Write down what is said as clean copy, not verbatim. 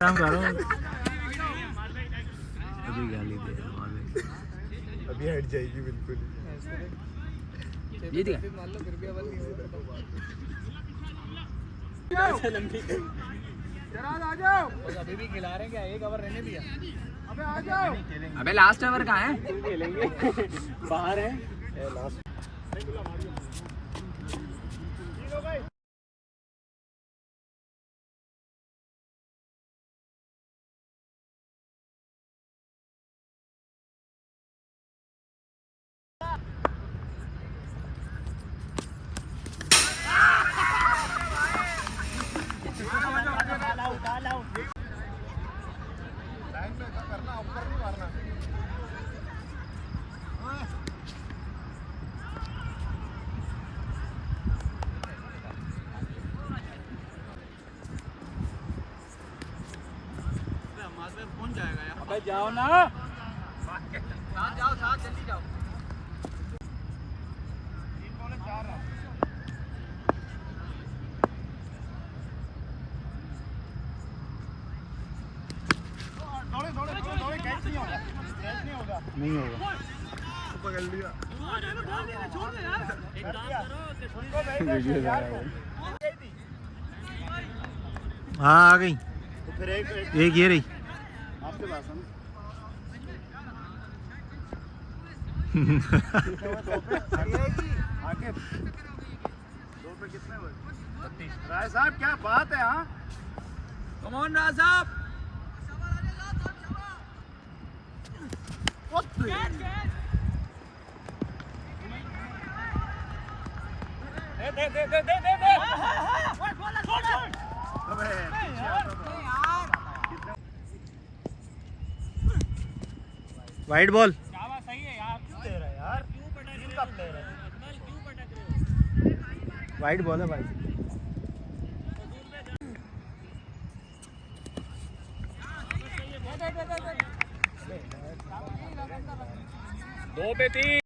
काम करो अभी गाली दे रहा हूं अभी हट जाएगी बिल्कुल जीत गया मान लो फिर भी अवल नहीं होता जरा आ जाओ अभी भी खिला रहे हैं क्या एक ओवर रहने दिया अबे आ जाओ अबे लास्ट ओवर कहां है खेलेंगे बाहर है लास्ट करना ऊपर नहीं मारना कौन जाएगा यार अबे जाओ ना साथ जाओ साथ जल्दी जाओ 3 बॉल 4 रन दौड़े कैच नहीं होगा नहीं होगा पकड़ लिया छोड़ दे यार एक काम करो हाँ आ गई तो फिर एक ये रही आपके पास है आके 2 पे कितने हुए 32 राय साहब क्या बात है हाँ कम ऑन राज साहब दे वाइड बॉल सही है यार क्यों दे रहा है यार क्यों पटक रहे हो क्यों पटक रहे हो वाइड बॉल है भाई 2 पे 3